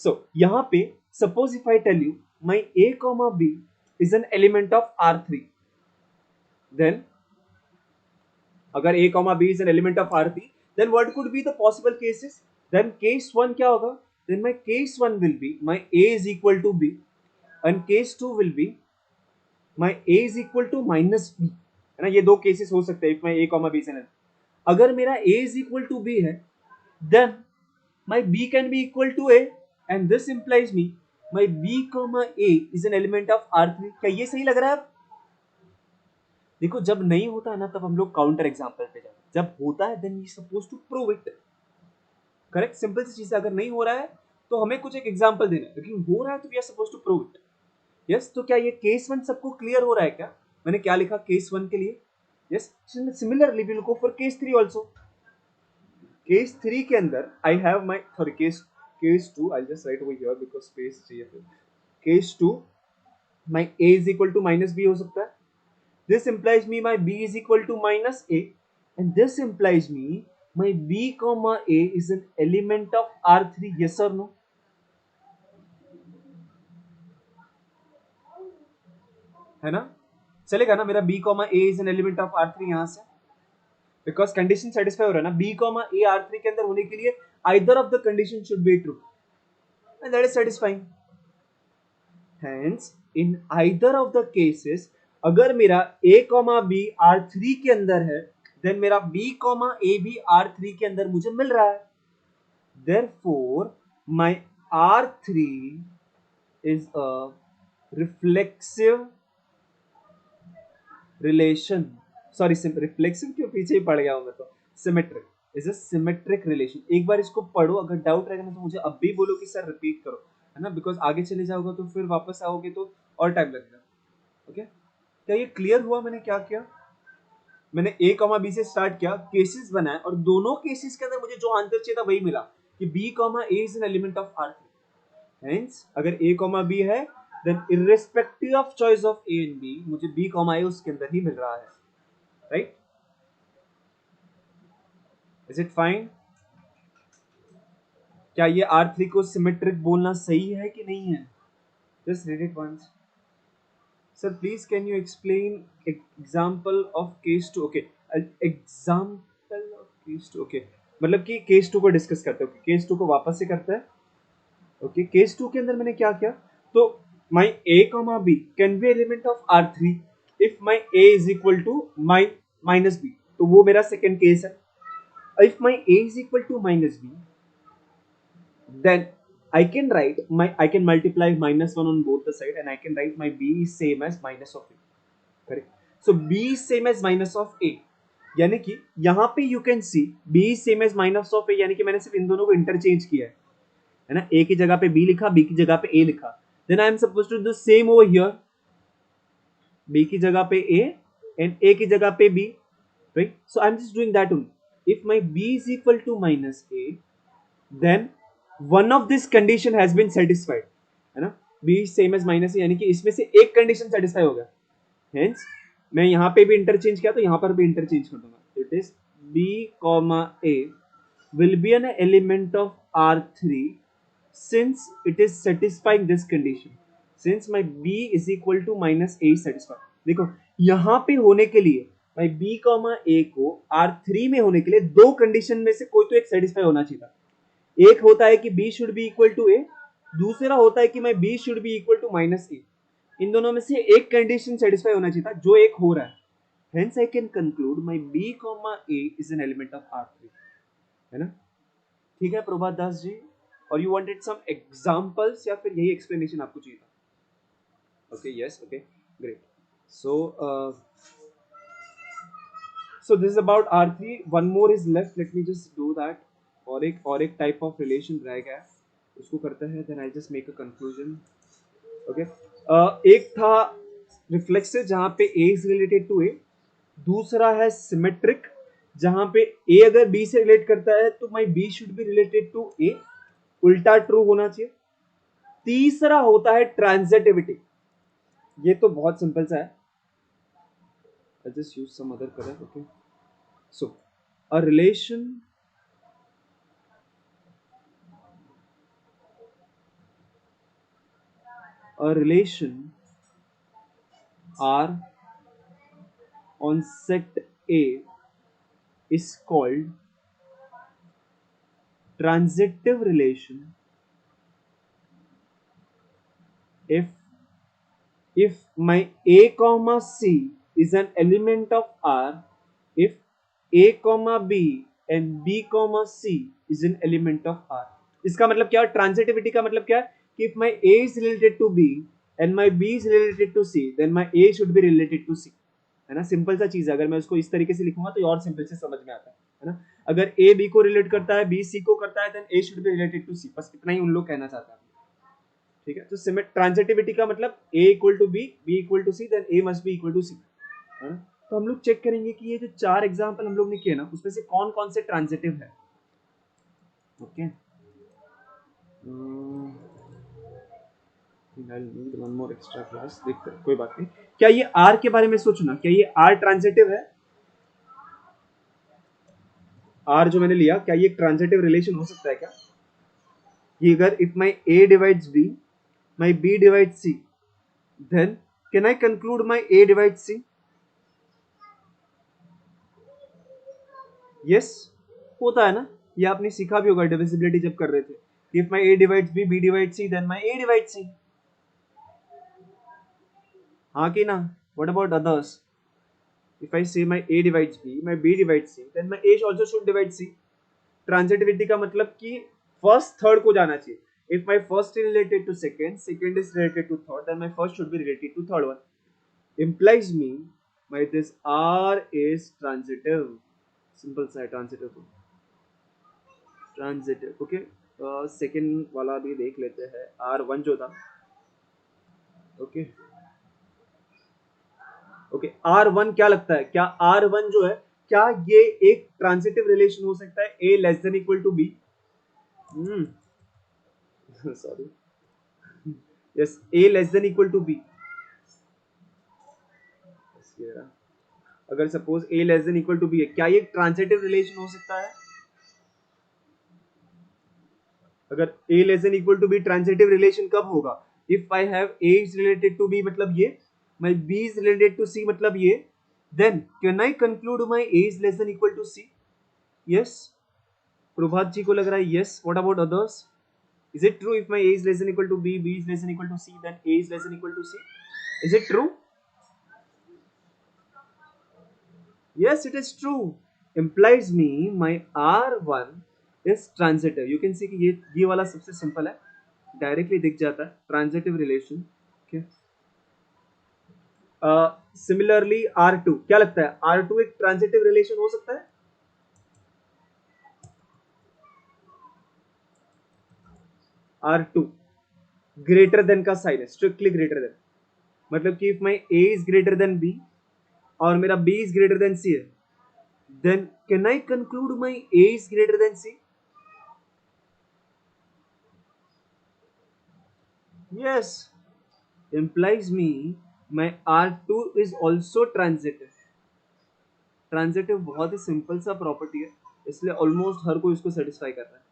सो यहाँ पे suppose if I tell you my A comma B is an element of R3, then अगर A comma B is an element of R3, then what could be the possible cases? Then case 1 क्या होगा? Then my case 1 will be my A is equal to B and case 2 will be my A is equal to minus B, है ना? ये दो cases हो सकते हैं if my A comma B is N, अगर मेरा A is equal to B है then my B can be equal to A and this implies me my B comma A is an element of R3। क्या ये सही लग रहा है? देखो, जब नहीं होता है ना तब हम लोग काउंटर एग्जांपल पे जाते हैं, जब होता है then we suppose to prove it. Correct, simple सी चीज है, अगर नहीं हो रहा है तो हमें कुछ एक एग्जांपल देना है, लेकिन हो रहा है तो we are suppose to prove it. Yes, तो क्या ये केस 1 सबको क्लियर हो रहा है क्या? मैंने क्या लिखा केस 1 के लिए? Yes, similarly we will go for case 3 also. Case 3 के अंदर I have my, sorry, case 2 I just write over here because space चाहिए फिर। केस 2 माय a is equal to minus b हो सकता है, this implies me my b is equal to minus a and this implies me my b comma a is an element of R3, yes or no? है ना, चलेगा ना? मेरा b comma a is an element of R3 यहां से, because condition satisfy हो रहा है ना, b comma a R3 के अंदर होने के लिए either of the condition should be true and that is satisfying। hence in either of the cases अगर मेरा a comma b R3 के अंदर है देन मेरा b comma a भी R3 के अंदर मुझे मिल रहा है, therefore my R3 is a reflexive relation, sorry reflexive के पीछे ही पड़ गया हूं मैं तो, symmetric is a symmetric relation. एक बार इसको पढ़ो, अगर डाउट रहेगा ना तो मुझे अब भी बोलो कि सर रिपीट करो, है ना, बिकॉज आगे चले जाओगे तो फिर वापस आओगे तो और टाइम लगेगा। ओके, क्या ये क्लियर हुआ? मैंने क्या किया, मैंने a कॉमा b से स्टार्ट किया, केसेस बनाए और दोनों केसेस के अंदर मुझे जो आंसर चाहिए था वही मिला कि b comma a is an element of R3। Hence अगर a कॉमा b है then irrespective of choice of a and b मुझे b कॉमा a उसके अंदर ही मिल रहा है, राइट? Is it fine? क्या ये R3 को सिमेट्रिक बोलना सही है कि नहीं है? Just read it once. Sir please can you explain example of case 2? Okay, example of case 2, okay, मतलब कि केस 2 को डिस्कस करते हैं। केस 2 को वापस से करते हैं। ओके, केस 2 के अंदर मैंने क्या किया, तो my a, b can be element of R3 if my a is equal to minus b, तो वो मेरा सेकेंड केस है. If my a is equal to minus b, then I can multiply minus 1 on both the side and I can write my b is same as minus of a. Correct. So b is same as minus of a, यानी कि यहाँ पे you can see b is same as minus of a, यानी कि मैंने सिर्फ इन दोनों को इंटरचेंज किया है ना. a की जगह पे b लिखा, b की जगह पे a लिखा. Then I am supposed to do same over here. b की जगह पे a and a की जगह पे b, right? So I am just doing that only. If my b is equal to minus a, then one of this condition has been satisfied, है ना. b is same as minus a, यानी कि इसमें से एक condition satisfy हो गया. Hence मैं यहाँ पे भी इंटरचेंज किया तो यहाँ पर भी इंटरचेंज कर दूंगा. It is b comma a will be an element of R3 since it is satisfying this condition. Since my b is equal to minus a is satisfied. देखो यहाँ पे होने के लिए my b comma a को R3 में होने के लिए दो कंडीशन में से कोई तो एक सेटिस्फाई होना चाहिए था. एक होता है कि b should be equal to a, दूसरा होता है कि my b should be equal to minus a. इन दोनों में से एक कंडीशन सेटिस्फाई होना चाहिए था, जो एक हो रहा है. Hence I can conclude my b comma a is an element of R3. है ना. ठीक है प्रभात दास जी, और यू वांटेड सम एग्जांपल्स या फिर यही एक्सप्लेनेशन आपको चाहिए था? Okay yes okay great. So this is about R3. One more is left, late me just do that. और एक टाइप ऑफ रिलेशन रह गया है, उसको करते हैं, then I just make a conclusion. Okay. एक था रिफ्लेक्सिव जहां पे a is related to a, दूसरा है सिमेट्रिक जहां पे a अगर b से रिलेट करता है तो my b should be related to a, उल्टा ट्रू होना चाहिए. तीसरा होता है ट्रांजिटिविटी. ये तो बहुत सिंपल सा है. I just use some other colour. Okay. So a relation R on set A is called transitive relation if my A comma C is an element of R, if A comma B and B comma C is an element of R. इसका मतलब क्या? Transitivity का मतलब क्या है कि if my A is related to B and my B is related to C, then my A should be related to C. है ना. सिंपल सा चीज है. अगर मैं उसको इस तरीके से लिखूंगा तो और सिंपल से समझ में आता है ना. अगर A B को रिलेट करता है, B C को करता है, then A should be related to C. बस इतना ही उन लोग कहना चाहता है. ठीक है. तो ट्रांजिटिविटी का मतलब A equal to B, B equal to C, then A must be equal to C. तो हम लोग चेक करेंगे कि ये जो चार एग्जांपल हम लोग ने किए ना, उसमें से कौन कौन से ट्रांजिटिव है. Okay. I'll need one more extra class. देखते हैं, कोई बात नहीं. क्या ये R के बारे में सोचना, क्या ये R ट्रांजिटिव है? R जो मैंने लिया, क्या ये ट्रांजिटिव रिलेशन हो सकता है क्या? ये अगर if my A divides B, my B divides C, then can I conclude my A divides C? Yes, होता है ना. ये आपने सीखा भी होगा डिविजिबिलिटी जब कर रहे थे. If my A divides B, B divides C, then my A divides C. हाँ कि ना? What about others? If I say my A divides B, my B divides C, then my A also should divide C. Transitivity का मतलब कि first third को जाना चाहिए. If my first is related to second, second is related to third, then my first should be related to third one. Implies me my this R is transitive. Simple सा transitive. Transitive. Okay. Second वाला भी देख लेते हैं. R1 जो था. Okay. Okay. R1 क्या लगता है? क्या R1 जो है, क्या ये एक ट्रांजिटिव रिलेशन हो सकता है A less than equal to B? Sorry. Yes, A less than equal to B. अगर suppose A less than equal to B है, क्या ये ट्रांजिटिव रिलेशन हो सकता है? अगर A less than equal to B transitive relation कब होगा? If I have A is related to B मतलब ये, my B is related to C मतलब ये, then can I conclude my A is less than equal to C? Yes. प्रभात जी को लग रहा है yes. What about others? Is it true if my A is less than equal to B, B is less than equal to C, then A is less than equal to C? Is it true? Yes, it is true. Implies me my R1 is transitive. You can see कि ये वाला सबसे simple है, directly दिख जाता है, transitive relation. Okay. Similarly R2, क्या लगता है R2 एक ट्रांजिटिव रिलेशन हो सकता है? R2 ग्रेटर देन का साइन है, स्ट्रिक्टली ग्रेटर देन. मतलब कि if my A is greater than B और मेरा B is greater than C है, then can I conclude my A is greater than C? Yes, implies me my R2 is also transitive. Transitive बहुत ही simple सा property है, इसलिए almost हर कोई इसको satisfy कर रहा है.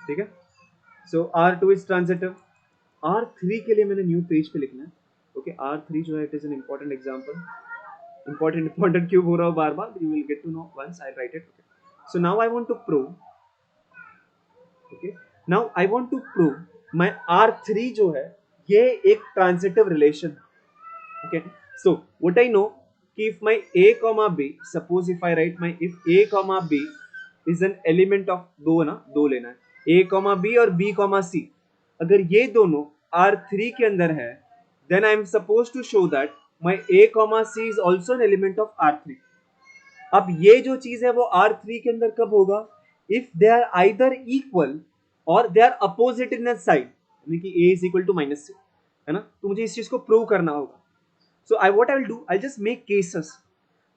ठीक है. सो R2 इज ट्रांजिटिव. R3 के लिए मैंने न्यू पेज पे लिखना है. ओके. R3 जो है it is an important example. Important क्यों बोल रहा हूँ बार बार, you will get to know once I write it. So now I want to prove. Okay. Now I want to prove my R3 जो है ये एक ट्रांजिटिव रिलेशन है. Okay. So what I know कि if my a comma b, suppose if I write my if a comma b is an element of, दो लेना है, a comma b और b comma c, अगर ये दोनों R3 के अंदर है, then I am supposed to show that my a comma c is also an element of R3. अब ये जो चीज है वो R3 के अंदर कब होगा? If they are either equal और they are opposite in the side, यानी कि a is equal to minus c, है ना. तो मुझे इस चीज को प्रूव करना होगा. So what I will do, I'll just make cases.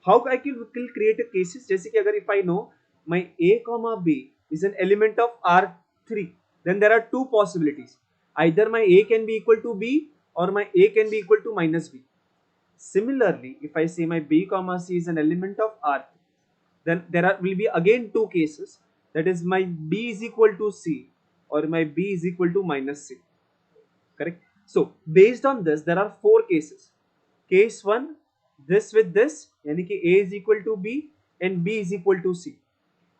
How I can create a cases? जैसे कि अगर if I know my a comma b is an element of R3, then there are two possibilities. Either my a can be equal to b or my a can be equal to minus b. Similarly, if I say my b comma c is an element of R3, then will be again two cases. That is my b is equal to c or my b is equal to minus c. Correct? So based on this, there are four cases. Case 1, this with this, यानी कि a is equal to b and b is equal to c.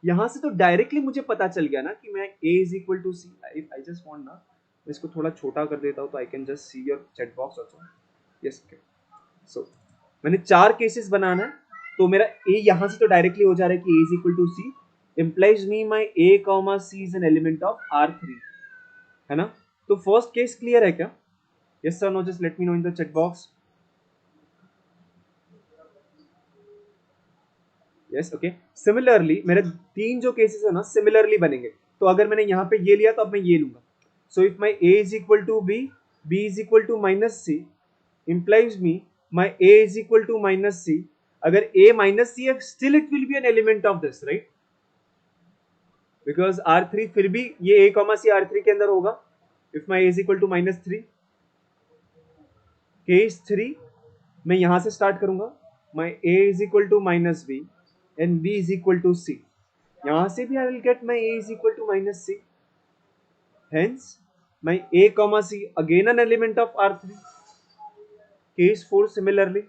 यहां से तो directly मुझे पता चल गया ना कि मैं a is equal to c. If I just want ना, मैं इसको थोड़ा छोटा कर देता हूं तो I can just see your chat box also. Yes, okay. So मैंने चार केसेस बनाना है, तो मेरा a यहां से तो डायरेक्टली हो जा रहा है कि a is equal to c, implies me my a comma c is an element of R3, है ना. तो फर्स्ट केस क्लियर है क्या? Yes or no? Just let me know in the chat box. Yes. Okay. Similarly मेरे तीन जो cases है ना सिमिलरली बनेंगे, तो अगर मैंने यहाँ पे ये लिया तो अब मैं ये लूंगा. So if my a is equal to b, b is equal to minus c, implies me my a is equal to minus c. अगर a minus c है, still it will be an element of this, right? Because R3 फिर भी ये a comma c R3 के अंदर होगा. If my a is equal to minus 3, case 3 मैं यहाँ से स्टार्ट करूंगा. My a is equal to minus b and b is equal to c. यहाँ से भी I will get my a is equal to minus c. Hence, my a comma c again an element of R3. Case 4 similarly,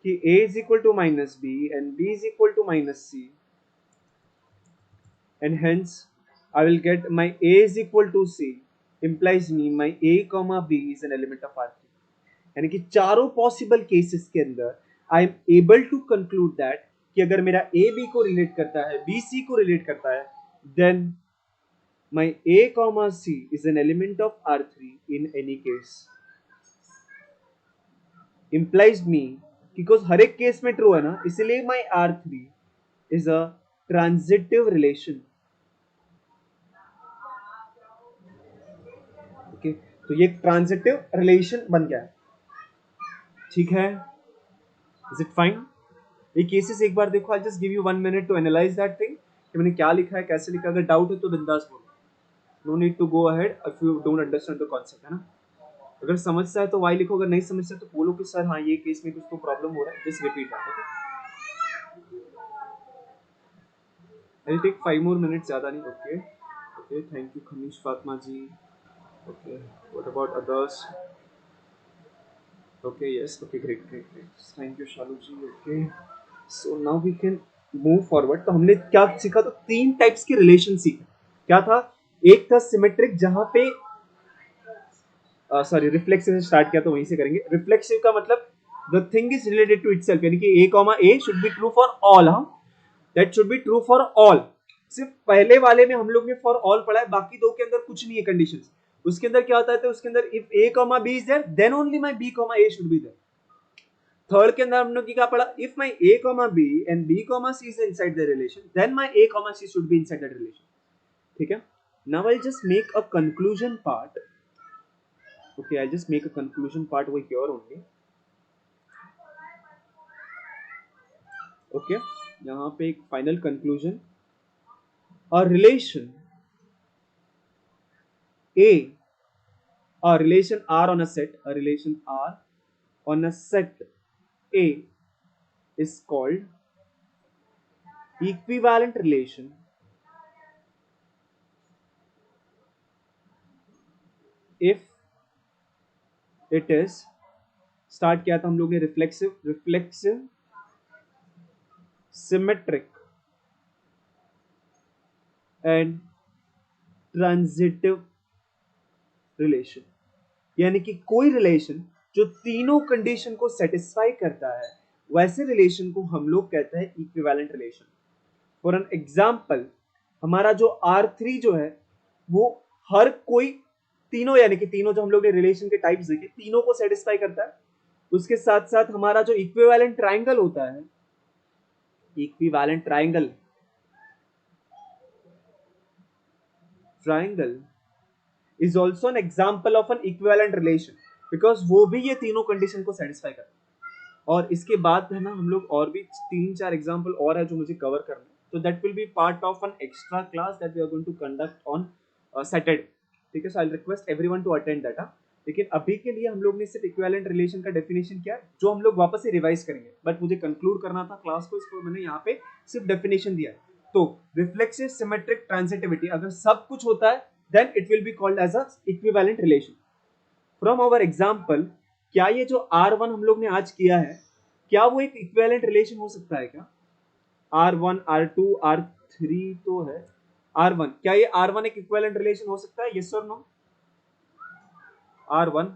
कि a is equal to minus b and b is equal to minus c. And hence, I will get my a is equal to c, implies me my a comma b is an element of R3. यानी कि चारों possible cases के अंदर I am able to conclude that कि अगर मेरा A B को relate करता है, बी सी को रिलेट करता है, then my A comma C is an element of R3 in any case. Implies me, because हर एक केस में ट्रू है ना, इसलिए my R3 is a transitive relation. Okay. तो ये ट्रांजिटिव रिलेशन बन गया है. ठीक है. Is it fine? ये केसेस एक बार देखो. I just give you 1 minute to analyze that thing कि मैंने क्या लिखा है, कैसे लिखा. अगर डाउट है तो बिंदास बोलो. No need to go ahead if you don't understand the concept, है ना. अगर समझता है तो वाई लिखो, अगर नहीं समझता है तो बोलो कि सर हाँ ये केस में कुछ तो प्रॉब्लम हो रहा है, just repeat that. Okay. I will take 5 more minutes, ज्यादा नहीं. Okay. Okay. Thank you Khamish Fatima ji. Okay. What about others? Okay, yes. Okay, great. Thank you, Shalu ji. Okay. So now we can move forward. तो हमने क्या सीखा? तो तीन टाइप्स की relation सीखे. क्या था? एक था सिमेट्रिक, जहां पे सॉरी रिफ्लेक्सिव से स्टार्ट किया, तो वहीं से करेंगे. रिफ्लेक्सिव का मतलब the thing is related to itself, यानी कि a comma a should be true for all, हाँ, that should be true for all. सिर्फ पहले वाले में हम लोग ने for all पढ़ा है, बाकी दो के अंदर कुछ नहीं है conditions. उसके अंदर क्या होता है, तो उसके अंदर if a comma b is there, then only my b comma a should be there. Third के अंदर हम लोग क्या पढ़ा, if my a comma b and b comma c is inside the relation, then my a comma c should be inside that relation. ठीक है. Now I'll just make a conclusion part. Okay, I'll just make a conclusion part over here only. Okay, यहाँ पे एक final conclusion. A relation a relation R on a set, a relation R on a set A is called equivalent relation if it is, start किया था हम लोग ने reflexive, symmetric and transitive relation. यानी कि कोई रिलेशन जो तीनों कंडीशन को सेटिस्फाई करता है, वैसे रिलेशन को हम लोग कहते हैं equivalent relation. For an example, हमारा जो R3 जो है वो हर कोई तीनों, यानी कि तीनों जो हम लोग ने रिलेशन के टाइप्स देखे, तीनों को सेटिस्फाई करता है. उसके साथ साथ हमारा जो इक्विवेलेंट ट्राइंगल होता है, equivalent triangle is also an example of an equivalent relation, because वो भी ये तीनों कंडीशन को सेटिस्फाई करता है. और इसके बाद है ना, हम लोग और भी 3-4 एग्जांपल और है जो मुझे कवर करना है, तो that will be part of an extra class that we are going to conduct on Saturday. ठीक है, so I request everyone to attend that. लेकिन अभी के लिए हम लोग ने सिर्फ इक्विवेलेंट रिलेशन का डेफिनेशन किया, जो हम लोग वापस से रिवाइज करेंगे, बट मुझे कंक्लूड करना था क्लास को, इसको मैंने यहाँ पे सिर्फ डेफिनेशन दिया है. तो रिफ्लेक्सिव, सिमेट्रिक, ट्रांजिटिविटी, अगर सब कुछ होता है then it will be called as a equivalent relation. From our example, क्या ये जो R1 हम लोग ने आज किया है, क्या वो एक इक्विवेलेंट रिलेशन हो सकता है क्या? R1, R2, R3 तो है, R1, क्या ये R1 एक इक्विवेलेंट रिलेशन हो सकता है? Yes or no? R1,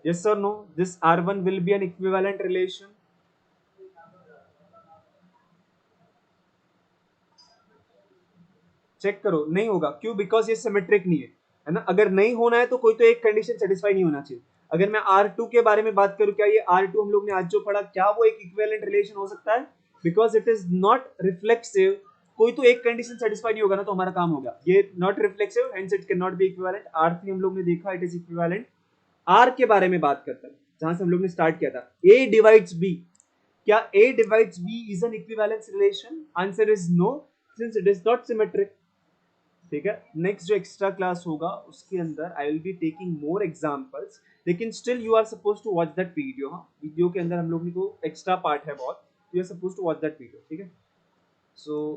yes or no? This R1 will be an equivalent relation. Check करो, नहीं होगा. क्यों? बिकॉज ये सिमेट्रिक नहीं है ना. अगर नहीं होना है तो कोई तो एक कंडीशन सेटिस्फाई नहीं होना चाहिए. अगर मैं R2 के बारे में बात करूं, क्या ये R2 हम लोग ने आज जो पढ़ा, क्या वो एक इक्विवेलेंट रिलेशन हो सकता है? Because it is not reflexive, कोई तो एक कंडीशन सेटिस्फाई नहीं होगा ना, तो हमारा काम हो गया. ये not reflexive, hence it can not be equivalent. R3 हम लोग ने देखा, इट इज इक्विवेलेंट. R के बारे में बात करता है, जहां से हम लोग ने स्टार्ट किया था, A डिवाइड्स B. क्या A divides B is an equivalence relation? Answer is no, since it is not symmetric. ठीक है, नेक्स्ट जो एक्स्ट्रा क्लास होगा उसके अंदर I will be taking more examples, लेकिन still you are suppose to watch that video. हाँ, video के अंदर हम लोग को एक्स्ट्रा पार्ट है बहुत, you are suppose to watch that video. ठीक है, सो